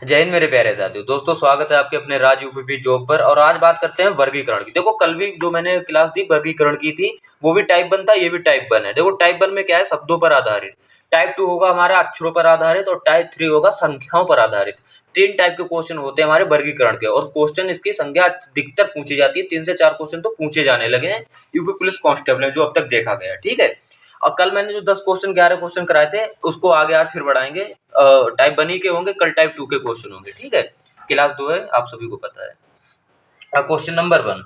जय हिंद मेरे प्यारे साथियों। दोस्तों स्वागत है आपके अपने राज यूपीपी जॉब पर। और आज बात करते हैं वर्गीकरण की। देखो कल भी जो मैंने क्लास दी वर्गीकरण की थी, वो भी टाइप 1 था, ये भी टाइप 1 है। देखो टाइप 1 में क्या है, शब्दों पर आधारित। टाइप 2 होगा हमारा अक्षरों पर आधारित और टाइप 3 होगा संख्याओं पर आधारित। 3 टाइप के क्वेश्चन होते हैं हमारे वर्गीकरण के, और क्वेश्चन इसकी संख्या अधिकतर पूछी जाती है। 3 से 4 क्वेश्चन तो पूछे जाने लगे हैं यूपी पुलिस कांस्टेबल में, जो अब तक देखा गया, ठीक है। और कल मैंने जो 10 क्वेश्चन 11 क्वेश्चन कराए थे, उसको आगे आज फिर बढ़ाएंगे। टाइप 1 ही के होंगे, कल टाइप 2 के क्वेश्चन होंगे, ठीक है। क्लास 2 है, आप सभी को पता है। Question number 1।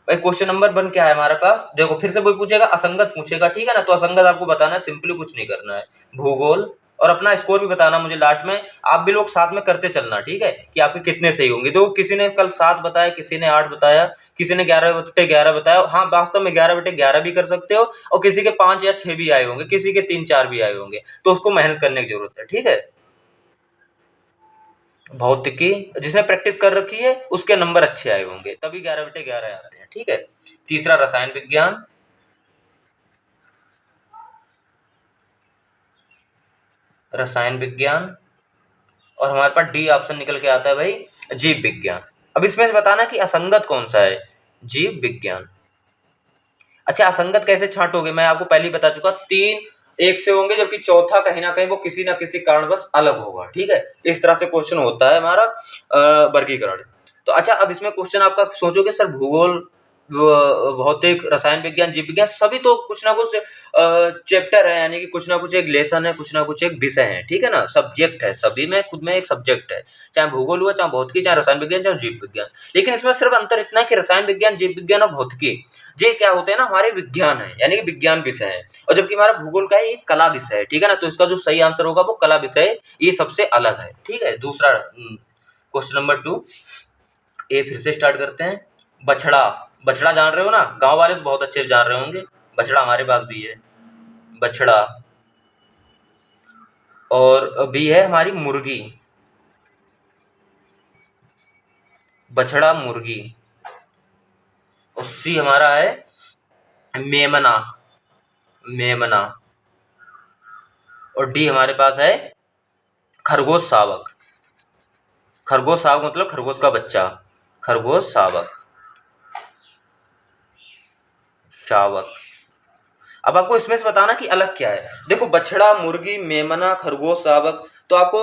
भाई क्वेश्चन नंबर 1 क्या है हमारे पास, देखो फिर से वही पूछेगा, असंगत पूछेगा, ठीक है ना। तो असंगत आपको बताना है, सिंपली कुछ नहीं करना है। भूगोल, और अपना स्कोर भी बताना मुझे लास्ट में। आप भी लोग साथ में करते चलना, ठीक है, कि आपके कितने सही होंगे। तो किसी ने कल 7 बताया, किसी ने 8 बताया, किसी ने 11/11 बताया। हाँ, वास्तव में 11/11 भी कर सकते हो, और किसी के 5 या 6 भी आए होंगे, किसी के 3-4 भी आए होंगे, तो उसको मेहनत करने की जरूरत है, ठीक है। भौतिकी जिसने प्रैक्टिस कर रखी है उसके नंबर अच्छे आए होंगे, तभी 11/11 आते हैं, ठीक है। तीसरा रसायन विज्ञान। रसायन विज्ञान, और हमारे पास डी ऑप्शन निकल के आता है भाई, जीव विज्ञान। अब इसमें से बताना कि असंगत कौन सा है, जीव विज्ञान। अच्छा, असंगत कैसे छांटोगे, मैं आपको पहले ही बता चुका, 3 एक से होंगे, जबकि चौथा कहीं ना कहीं वो किसी ना किसी कारणवश अलग होगा, ठीक है। इस तरह से क्वेश्चन होता है हमारा वर्गीकरण। तो अच्छा, अब इसमें क्वेश्चन आपका सोचोगे सर भूगोल, भौतिक, रसायन विज्ञान, जीव विज्ञान सभी तो कुछ ना कुछ चैप्टर है, यानी कि कुछ ना कुछ एक लेसन है, कुछ ना कुछ एक विषय है, ठीक है ना, सब्जेक्ट है, सभी में खुद में एक सब्जेक्ट है। चाहे भूगोल हुआ, चाहे भौतिकी, चाहे रसायन विज्ञान, चाहे जीव विज्ञान। लेकिन इसमें सिर्फ अंतर इतना है कि रसायन विज्ञान, जीव विज्ञान और भौतिकी, ये क्या होते हैं ना, हमारे विज्ञान है, यानी कि विज्ञान विषय है। और जबकि हमारा भूगोल का है, ये कला विषय है, ठीक है ना। तो इसका जो सही आंसर होगा वो कला विषय है, ये सबसे अलग है, ठीक है। दूसरा क्वेश्चन नंबर 2, ए फिर से स्टार्ट करते हैं। बछड़ा, बछड़ा जान रहे हो ना, गांव वाले तो बहुत अच्छे जान रहे होंगे। बछड़ा हमारे पास भी है, बछड़ा। और बी है हमारी मुर्गी, बछड़ा मुर्गी। और सी हमारा है मेमना, मेमना। और डी हमारे पास है खरगोश शावक। खरगोश शावक मतलब खरगोश का बच्चा, खरगोश शावक, शावक। अब आपको इसमें से बताना कि अलग क्या है। देखो बछड़ा, मुर्गी, मेमना, खरगोश शावक, तो आपको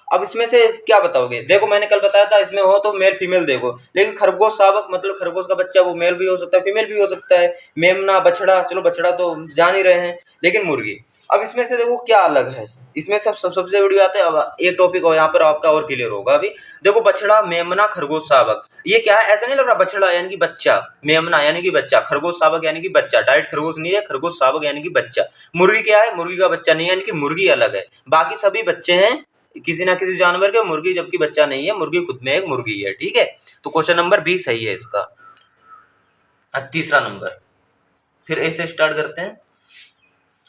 अब इसमें से क्या बताओगे। देखो मैंने कल बताया था, इसमें हो तो मेल फीमेल देखो, लेकिन खरगोश शावक मतलब खरगोश का बच्चा, वो मेल भी हो सकता है, फीमेल भी हो सकता है। मेमना, बछड़ा, चलो बछड़ा तो जान ही रहे हैं, लेकिन मुर्गी। अब इसमें से देखो क्या अलग है, इसमें सबसे बड़ी बात है। अब एक टॉपिक और यहाँ पर आपका और क्लियर होगा अभी। देखो बछड़ा, मेमना, खरगोश शावक, ये क्या है, ऐसा नहीं लग रहा। बछड़ा यानी कि बच्चा, मेमना यानी कि बच्चा, खरगोश शावक यानी कि बच्चा, डायरेक्ट खरगोश नहीं है, खरगोश शावक यानी कि बच्चा। मुर्गी क्या है, मुर्गी का बच्चा नहीं है, यानी कि मुर्गी अलग है। बाकी सभी बच्चे हैं किसी ना किसी जानवर के, मुर्गी जबकि बच्चा नहीं है, मुर्गी खुद में एक मुर्गी है, ठीक है। तो क्वेश्चन नंबर 20 सही है इसका। तीसरा नंबर, फिर ए से स्टार्ट करते हैं।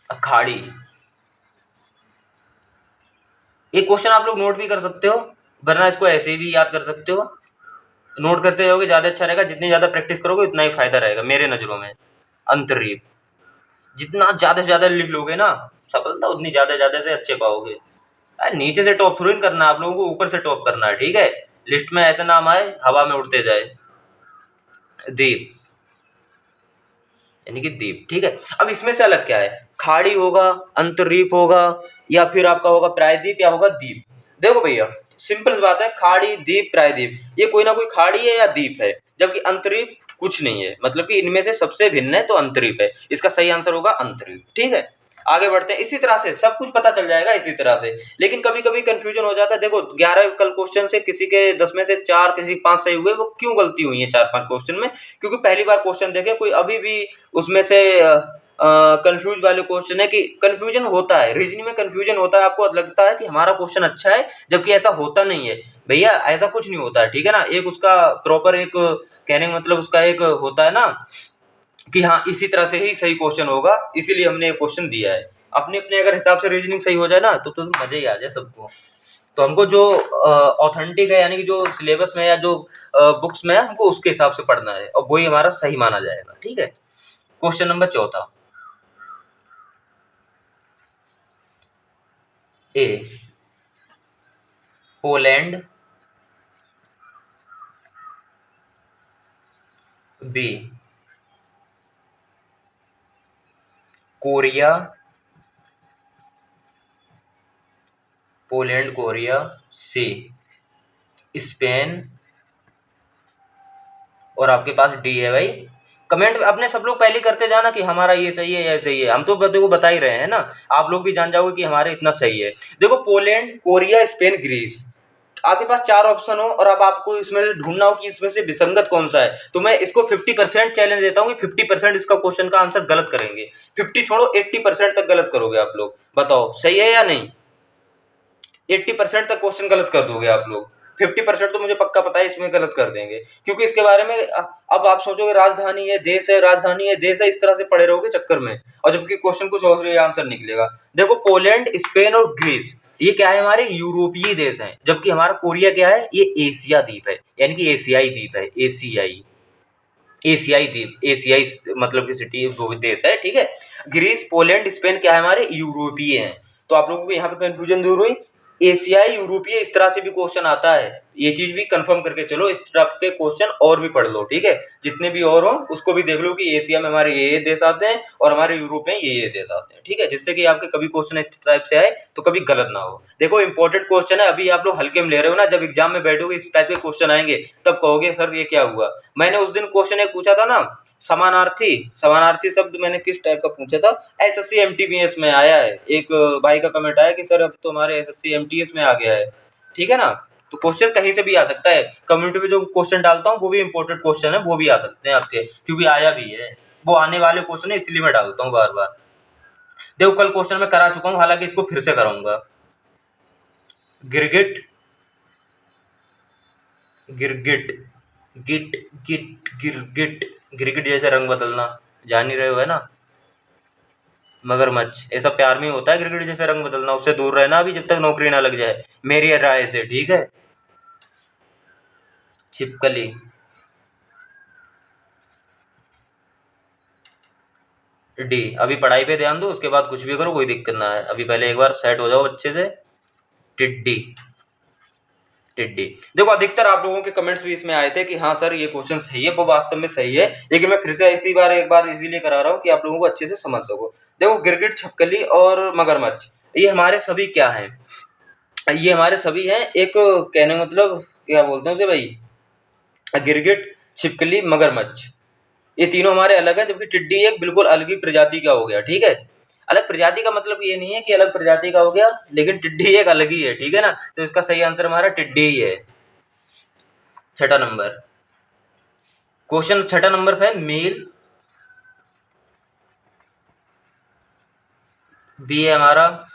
अखाड़ी, ये क्वेश्चन आप लोग नोट भी कर सकते हो, वरना इसको ऐसे ही भी याद कर सकते हो। नोट करते जाओगे ज्यादा अच्छा रहेगा, जितनी ज्यादा प्रैक्टिस करोगे उतना ही फायदा रहेगा मेरे नजरों में। अंतरीप, जितना ज्यादा से ज्यादा लिख लोगे ना, सफलता उतनी ज्यादा से अच्छे पाओगे। नीचे से टॉप थोड़ी करना है आप लोगों को, ऊपर से टॉप करना है, ठीक है। लिस्ट में ऐसे नाम आए हवा में उड़ते जाए। दीप यानी कि दीप, ठीक है। अब इसमें से अलग क्या है, खाड़ी होगा, अंतरीप होगा, या फिर आपका होगा प्रायद्वीप, या होगा द्वीप। देखो भैया सिंपल बात है, खाड़ी, द्वीप, प्रायद्वीप, ये कोई ना कोई खाड़ी है या द्वीप है, जबकि अंतरीप कुछ नहीं है। मतलब कि इनमें से सबसे भिन्न है तो अंतरीप है, इसका सही आंसर होगा अंतरीप, ठीक है। आगे बढ़ते हैं, इसी तरह से सब कुछ पता चल जाएगा इसी तरह से। लेकिन कभी कभी कंफ्यूजन हो जाता है। देखो 11 कल क्वेश्चन से किसी के 10 में से 4, किसी 5 सही हुए, वो क्यों गलती हुई है 4-5 क्वेश्चन में, क्योंकि पहली बार क्वेश्चन देखे, कोई अभी भी उसमें से कंफ्यूज वाले क्वेश्चन है। कि कंफ्यूजन होता है, रीजनिंग में कंफ्यूजन होता है, आपको लगता है कि हमारा क्वेश्चन अच्छा है, जबकि ऐसा होता नहीं है भैया, ऐसा कुछ नहीं होता है, ठीक है ना। एक उसका प्रॉपर एक कहने का मतलब उसका एक होता है ना, कि हाँ इसी तरह से ही सही क्वेश्चन होगा, इसीलिए हमने ये क्वेश्चन दिया है। अपने अपने अगर हिसाब से रीजनिंग सही हो जाए ना, तो मजे ही आ जाए सबको। तो हमको जो ऑथेंटिक है, यानी कि जो सिलेबस में या जो बुक्स में है, हमको उसके हिसाब से पढ़ना है, और वही हमारा सही माना जाएगा, ठीक है। Question number 4, A Poland, B Korea, Poland Korea, C Spain, और आपके पास डी है भाई। कमेंट अपने सब लोग पहले करते जाना कि हमारा ये सही है, ये सही है। हम तो देखो बता ही रहे हैं ना, आप लोग भी जान जाओगे कि हमारे इतना सही है। देखो पोलैंड, कोरिया, स्पेन, ग्रीस, आपके पास 4 ऑप्शन हो और अब आपको इसमें से ढूंढना हो कि इसमें से विसंगत कौन सा है, तो मैं इसको 50% चैलेंज देता हूँ कि 50% इसका क्वेश्चन का आंसर गलत करेंगे। 50 छोड़ो, 80% तक गलत करोगे आप लोग। बताओ सही है या नहीं? 80% तक क्वेश्चन गलत कर दोगे आप लोग। 50% तो मुझे पक्का पता है इसमें गलत कर देंगे, क्योंकि इसके बारे में अब आप सोचोगे राजधानी है, देश है, राजधानी है, देश है, इस तरह से पड़े रहोगे चक्कर में, और जबकि क्वेश्चन कुछ और आंसर निकलेगा। देखो पोलैंड, स्पेन और ग्रीस, ये क्या है, हमारे यूरोपीय देश हैं, जबकि हमारा कोरिया क्या है, ये एशिया द्वीप है, यानी कि एशियाई द्वीप है, एशियाई द्वीप, एशियाई मतलब की सिटी वो देश है, ठीक है। ग्रीस, पोलैंड, स्पेन क्या है, हमारे यूरोपीय हैं। तो आप लोगों को यहाँ पे कंफ्यूजन दूर हुई। एशियाई, यूरोपीय, इस तरह से भी क्वेश्चन आता है, ये चीज भी कंफर्म करके चलो। इस तरह के क्वेश्चन और भी पढ़ लो, ठीक है, जितने भी और हो उसको भी देख लो कि एशिया में हमारे ये देश आते हैं और हमारे यूरोप में ये देश आते हैं, ठीक है, जिससे कि आपके कभी क्वेश्चन इस टाइप से आए तो कभी गलत ना हो। देखो इंपॉर्टेंट क्वेश्चन है, अभी आप लोग हल्के में ले रहे हो ना, जब एग्जाम में बैठोगे इस टाइप के क्वेश्चन आएंगे तब कहोगे सर ये क्या हुआ। मैंने उस दिन क्वेश्चन एक पूछा था ना, समानार्थी, समानार्थी शब्द मैंने किस टाइप का पूछा था, एसएससी एमटीबीएस में आया है। एक भाई का कमेंट आया कि सर अब तो हमारे एसएससी एमटीएस में आ गया है, ठीक है ना। तो क्वेश्चन कहीं से भी आ सकता है, कम्युनिटी में जो क्वेश्चन डालता हूँ वो भी इंपॉर्टेंट क्वेश्चन है, वो भी आ सकते हैं आपके, क्योंकि आया भी है, वो आने वाले क्वेश्चन है, इसलिए मैं डालता हूँ बार बार। देखो कल क्वेश्चन मैं करा चुका हूँ, हालांकि इसको फिर से कराऊंगा। गिरगिट, गिरगिट, गिट, गिट, गिरगिट, गिरगिट जैसे रंग बदलना, जान ही रहे हो है ना। मगरमच्छ, ये सब प्यार में ही होता है, गिरगिट जैसे रंग बदलना, उससे दूर रहना अभी जब तक नौकरी ना लग जाए, मेरी राय से, ठीक है। छिपकली, डी। अभी पढ़ाई पे ध्यान दो, उसके बाद कुछ भी करो, कोई दिक्कत ना है, अभी पहले एक बार सेट हो जाओ अच्छे से। टिड्डी, टिड्डी। देखो अधिकतर आप लोगों के कमेंट्स भी इसमें आए थे कि हाँ सर ये क्वेश्चन सही है, वो वास्तव में सही है, लेकिन मैं फिर से इसी बार एक बार इसीलिए करा रहा हूँ कि आप लोगों को अच्छे से समझ सको। देखो गिरगिट, छिपकली और मगरमच्छ, ये हमारे सभी क्या हैं, ये हमारे सभी हैं, एक कहने मतलब क्या बोलते हैं उसे भाई, गिरगिट, छिपकली, मगरमच्छ, ये तीनों हमारे अलग है, जबकि टिड्डी एक बिल्कुल अलग ही प्रजाति का हो गया, ठीक है। अलग प्रजाति का मतलब ये नहीं है कि अलग प्रजाति का हो गया, लेकिन टिड्डी एक अलग ही है, ठीक है ना। तो इसका सही आंसर हमारा टिड्डी ही है। छठा नंबर क्वेश्चन, छठा नंबर पे मेल, बी है हमारा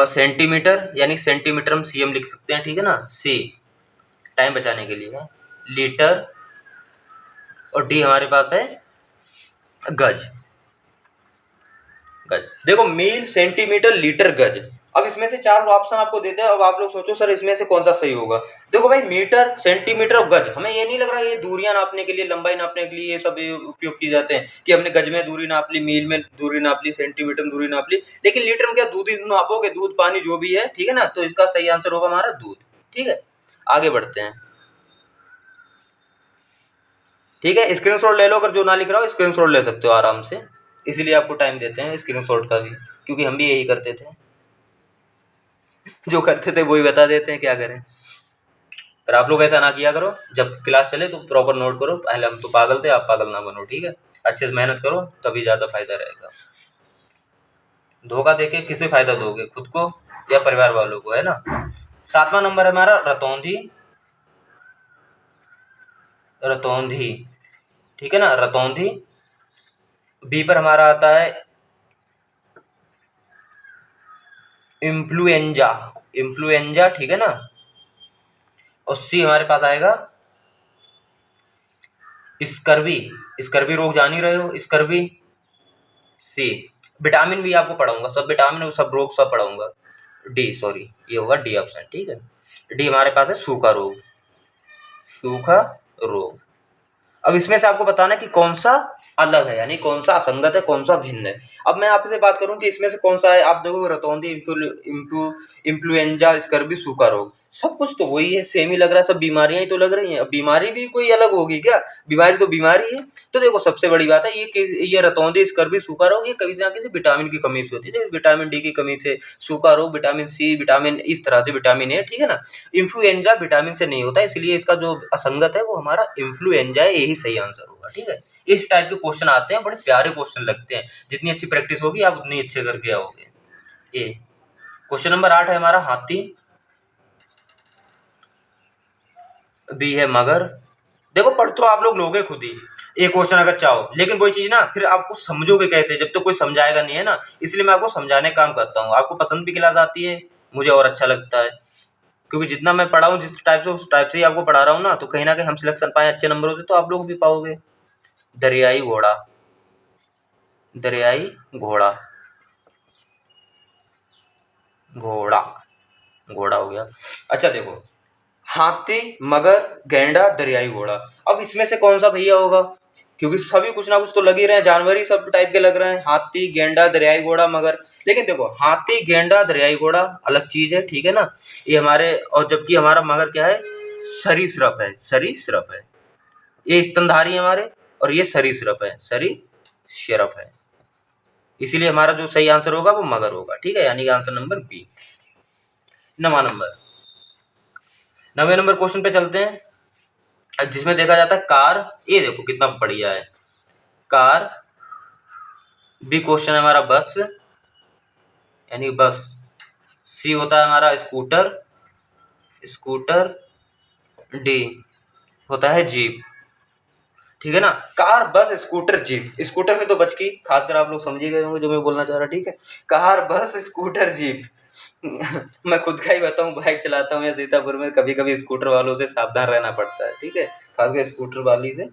सेंटीमीटर, यानी सेंटीमीटर हम सीएम लिख सकते हैं, ठीक है ना। सी टाइम बचाने के लिए है लीटर, और डी हमारे पास है गज, गज। देखो मील, सेंटीमीटर, लीटर, गज, अब इसमें से 4 ऑप्शन आपको देते हैं, अब आप लोग सोचो सर इसमें से कौन सा सही होगा। देखो भाई मीटर, सेंटीमीटर और गज, हमें ये नहीं लग रहा है ये दूरियां नापने के लिए, लंबाई नापने के लिए ये सब उपयोग किए जाते हैं, कि हमने गज में दूरी नाप ली, मील में दूरी नाप ली, सेंटीमीटर में दूरी नाप ली, लेकिन लीटर में क्या दूध ही नापोगे, दूध पानी जो भी है, ठीक है ना। तो इसका सही आंसर होगा हमारा दूध, ठीक है। आगे बढ़ते हैं, ठीक है, स्क्रीनशॉट ले लो, अगर जो ना लिख रहा हो स्क्रीनशॉट ले सकते हो आराम से, इसीलिए आपको टाइम देते हैं स्क्रीनशॉट का भी, क्योंकि हम भी यही करते थे, जो करते थे वही बता देते हैं, क्या करें। पर आप लोग ऐसा ना किया करो, जब क्लास चले तो प्रॉपर नोट करो, पहले हम तो पागल थे, आप पागल ना बनो, ठीक है। अच्छे से मेहनत करो तभी ज़्यादा फायदा रहेगा। धोखा देके किसे फायदा दोगे, खुद को या परिवार वालों को, है ना। 7वां नंबर है हमारा रतौंधी, रतौंधी, ठीक है ना, रतौंधी। बी पर हमारा आता है इन्फ्लुएंजा, इन्फ्लुएंजा, ठीक है ना। और सी हमारे पास आएगा स्कर्वी, स्कर्वी रोग जान ही रहे हो, स्कर्वी। सी विटामिन भी आपको पढ़ाऊंगा, सब विटामिन और सब रोग सब पढ़ाऊंगा। डी सॉरी, ये होगा डी ऑप्शन, ठीक है। डी हमारे पास है सूखा रोग, सूखा रोग। अब इसमें से आपको बताना है कि कौन सा अलग है, यानी कौन सा असंगत है, कौन सा भिन्न है। अब मैं आपसे बात करूं कि इसमें से कौन सा है, आप देखो रतौंधी, इन्फ्लुएंजा, स्कर्वी, सूखा रोग, सब कुछ तो वही है, सेम ही लग रहा है, सब बीमारियां ही तो लग रही हैं। अब बीमारी भी कोई अलग होगी क्या? बीमारी तो बीमारी है। तो देखो सबसे बड़ी बात है ये रतौंधी, स्कर्वी, सूखा रोग, ये कभी ना किसी विटामिन की कमी से होती है, जैसे विटामिन डी की कमी से, सूखा रोग विटामिन सी, विटामिन इस तरह से विटामिन ए, ठीक है ना। इन्फ्लुएंजा विटामिन से नहीं होता, इसलिए इसका जो असंगत है वो हमारा इन्फ्लुएंजा है, यही सही आंसर होगा, ठीक है। इस टाइप के क्वेश्चन आते हैं, बड़े प्यारे क्वेश्चन लगते हैं, जितनी अच्छी प्रैक्टिस होगी आप उतनी अच्छे करके आओगे। ए क्वेश्चन नंबर 8 है हमारा हाथी, बी है मगर। देखो पढ़ तो आप लोग लोगे खुद ही एक क्वेश्चन अगर चाहो, लेकिन वही चीज ना फिर आपको समझोगे कैसे जब तक तो कोई समझाएगा नहीं है ना, इसलिए मैं आपको समझाने का काम करता हूँ। आपको पसंद भी क्लास आती है, मुझे और अच्छा लगता है, क्योंकि जितना मैं पढ़ा हूँ जिस टाइप से उस टाइप से ही आपको पढ़ा रहा हूँ ना, तो कहीं ना कहीं हम सिलेक्शन पाए अच्छे नंबरों से, तो आप लोग भी पाओगे। दरियाई घोड़ा, दरियाई घोड़ा, घोड़ा, घोड़ा हो गया। अच्छा देखो, हाथी, मगर, गैंडा, दरियाई घोड़ा, अब इसमें से कौन सा भैया होगा? क्योंकि सभी कुछ ना कुछ तो लग ही रहे हैं, जानवर ही सब टाइप के लग रहे हैं, हाथी, गेंडा, दरियाई घोड़ा, मगर। लेकिन देखो हाथी, गेंडा, दरियाई घोड़ा अलग चीज है, ठीक है ना, ये हमारे, और जबकि हमारा मगर क्या है? सरीसृप है, सरीसृप है। ये स्तनधारी है हमारे, और ये सरीसृप है, सरीसृप है। इसीलिए हमारा जो सही आंसर होगा वो मगर होगा, ठीक है, यानी कि आंसर नंबर बी। 9 नंबर क्वेश्चन पे चलते हैं, जिसमें देखा जाता है कार। ये देखो कितना बढ़िया है, कार। बी क्वेश्चन है हमारा बस, यानी बस। सी होता है हमारा स्कूटर, स्कूटर। डी होता है जीप, ठीक है ना। कार, बस, स्कूटर, जीप। स्कूटर से तो बच की, खासकर आप लोग समझ ही गए होंगे जो मैं बोलना चाह रहा, ठीक है। कार, बस, स्कूटर, जीप। मैं खुद का ही बताऊं, बाइक चलाता हूँ या सीतापुर में, कभी कभी स्कूटर वालों से सावधान रहना पड़ता है, ठीक है, खासकर स्कूटर वाली से।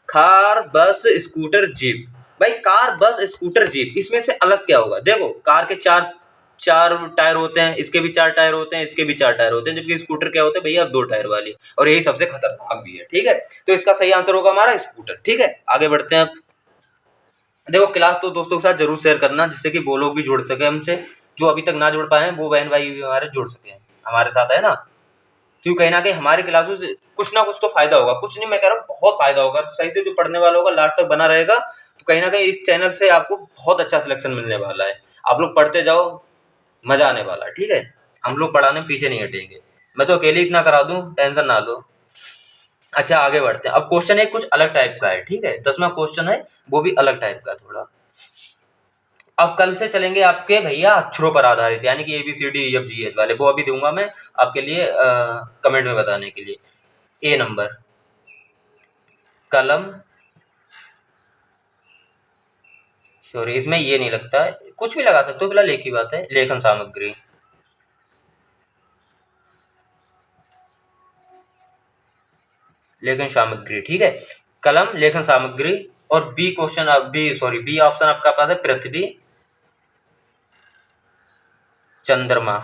कार, बस, स्कूटर, जीप। भाई कार, बस, स्कूटर, जीप, इसमें से अलग क्या होगा? देखो कार के चार चार टायर होते हैं, इसके भी 4 टायर होते हैं, इसके भी 4 टायर होते हैं, जबकि स्कूटर क्या होते हैं भैया? 2 टायर वाली, और यही सबसे खतरनाक भी है, ठीक है। तो इसका सही आंसर होगा हमारा स्कूटर, ठीक है। आगे बढ़ते हैं अब। देखो क्लास तो दोस्तों के साथ जरूर शेयर करना, जिससे कि वो लोग भी जुड़ सके हमसे, जो अभी तक ना जुड़ पाए हैं वो बहन भाई भी हमारे जुड़ सके हमारे साथ, है ना। क्योंकि कहीं ना कहीं हमारी क्लासों से कुछ ना कुछ तो फायदा होगा, कुछ नहीं मैं कह रहा हूँ, बहुत फायदा होगा। तो सही से जो पढ़ने वाला होगा लास्ट तक बना रहेगा, तो कहीं ना कहीं इस चैनल से आपको बहुत अच्छा सिलेक्शन मिलने वाला है। आप लोग पढ़ते जाओ, मजा आने वाला है, ठीक है। हम लोग पढ़ाने में पीछे नहीं हटेंगे, मैं तो अकेले इतना करा दूं, टेंशन ना लो। अच्छा आगे बढ़ते हैं। अब क्वेश्चन है कुछ अलग टाइप का है, ठीक है, 10वां क्वेश्चन है, वो भी अलग टाइप का थोड़ा। अब कल से चलेंगे आपके भैया अक्षरों पर आधारित, यानी कि ABCDEFGH वाले, वो अभी दूंगा मैं आपके लिए कमेंट में बताने के लिए। ए नंबर, कलम, सॉरी इसमें ये नहीं लगता है, कुछ भी लगा सकते हो, फिलहाल एक ही बात है, लेखन सामग्री, लेखन सामग्री, ठीक है। कलम, लेखन सामग्री। और बी क्वेश्चन, बी ऑप्शन आपका पास है पृथ्वी, चंद्रमा,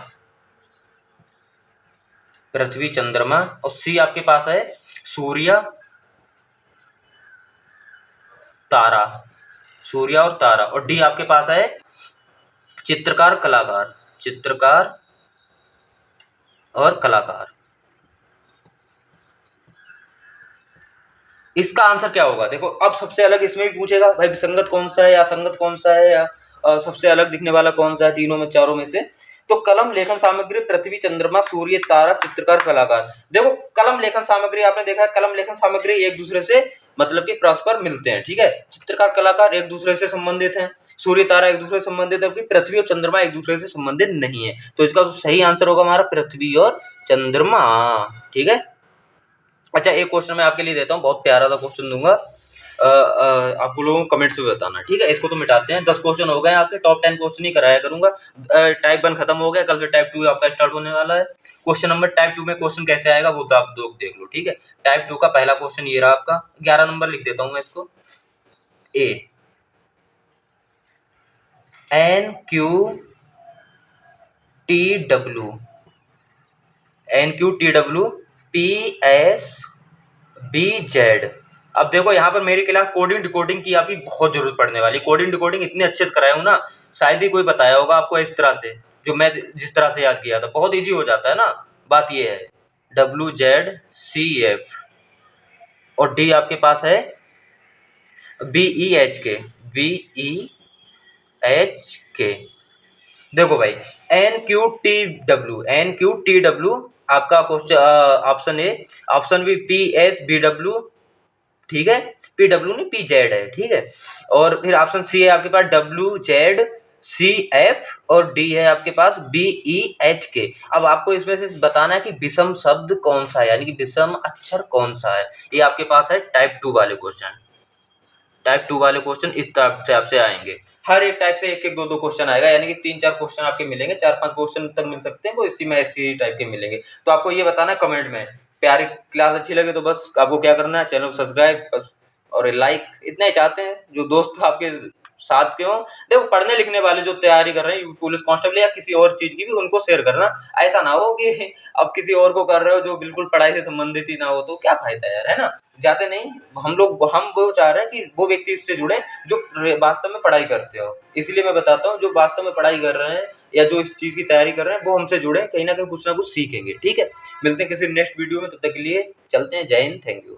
पृथ्वी, चंद्रमा। और सी आपके पास है सूर्य, तारा, सूर्य और तारा। और डी आपके पास है चित्रकार, कलाकार, चित्रकार और कलाकार। इसका आंसर क्या होगा? देखो अब सबसे अलग इसमें भी पूछेगा भाई, विसंगत कौन सा है या संगत कौन सा है, या सबसे अलग दिखने वाला कौन सा है तीनों में, चारों में से। तो कलम, लेखन सामग्री, पृथ्वी, चंद्रमा, सूर्य, तारा, चित्रकार, कलाकार। देखो कलम, लेखन सामग्री आपने देखा है, कलम, लेखन सामग्री एक दूसरे से मतलब कि परस्पर मिलते हैं, ठीक है। चित्रकार, कलाकार एक दूसरे से संबंधित हैं, सूर्य, तारा एक दूसरे से संबंधित है, जबकि पृथ्वी और चंद्रमा एक दूसरे से संबंधित नहीं है। तो इसका जो सही आंसर होगा हमारा पृथ्वी और चंद्रमा, ठीक है। अच्छा एक क्वेश्चन मैं आपके लिए देता हूँ, बहुत प्यारा सा क्वेश्चन दूंगा, आप लोगों को कमेंट्स में बताना, ठीक है। इसको तो मिटाते हैं, 10 क्वेश्चन हो गए आपके, टॉप 10 क्वेश्चन ही कराया करूंगा। टाइप 1 खत्म हो गया, कल से टाइप 2 आपका स्टार्ट होने वाला है। क्वेश्चन नंबर टाइप 2 में क्वेश्चन कैसे आएगा वो तो आप लोग देख लो, ठीक है। टाइप 2 का पहला क्वेश्चन ये रहा आपका, 11 नंबर लिख देता हूँ मैं इसको। ए NQTW, NQTW PSBZ अब देखो यहाँ पर मेरी क्लास कोडिंग डिकोडिंग की आपकी बहुत जरूरत पड़ने वाली। कोडिंग डिकोडिंग इतनी अच्छे से कराया हूँ ना, शायद ही कोई बताया होगा आपको इस तरह से, जो मैं जिस तरह से याद किया था। बहुत इजी हो जाता है ना। बात ये है WZCF और D आपके पास है BEHK। BEHK देखो भाई NQTW आपका question option A, option B PSBW, ठीक है, PW नहीं PZ है, ठीक है। और फिर ऑप्शन सी है आपके पास WZCF और डी है आपके पास BEHK। अब आपको इसमें से बताना है कि विषम शब्द कौन सा है, यानी कि विषम अक्षर कौन सा है। ये आपके पास है टाइप 2 वाले क्वेश्चन। टाइप 2 वाले क्वेश्चन इस टाइप से आपसे आएंगे। हर एक टाइप से एक एक दो दो क्वेश्चन आएगा, यानी कि 3-4 क्वेश्चन आपके मिलेंगे, 4-5 क्वेश्चन तक मिल सकते हैं, वो इसी में ऐसी टाइप के मिलेंगे। तो आपको ये बताना है कमेंट में। प्यारी क्लास अच्छी लगे तो बस आपको क्या करना है, चैनल को सब्सक्राइब और लाइक, इतना ही चाहते हैं। जो दोस्त आपके साथ के हों, देखो पढ़ने लिखने वाले जो तैयारी कर रहे हैं पुलिस कांस्टेबल या किसी और चीज की भी, उनको शेयर करना। ऐसा ना हो कि अब किसी और को कर रहे हो जो बिल्कुल पढ़ाई से संबंधित ही ना हो, तो क्या फायदा यार, है ना। जाते नहीं हम वो चाह रहे हैं कि वो व्यक्ति इससे जुड़े जो वास्तव में पढ़ाई करते हो। इसलिए मैं बताता हूँ, जो वास्तव में पढ़ाई कर रहे हैं या जो इस चीज की तैयारी कर रहे हैं वो हमसे जुड़े, कहीं ना कहीं कुछ ना कुछ सीखेंगे। ठीक है, मिलते हैं किसी नेक्स्ट वीडियो में, तब तक के लिए चलते हैं। जय हिंद, थैंक यू।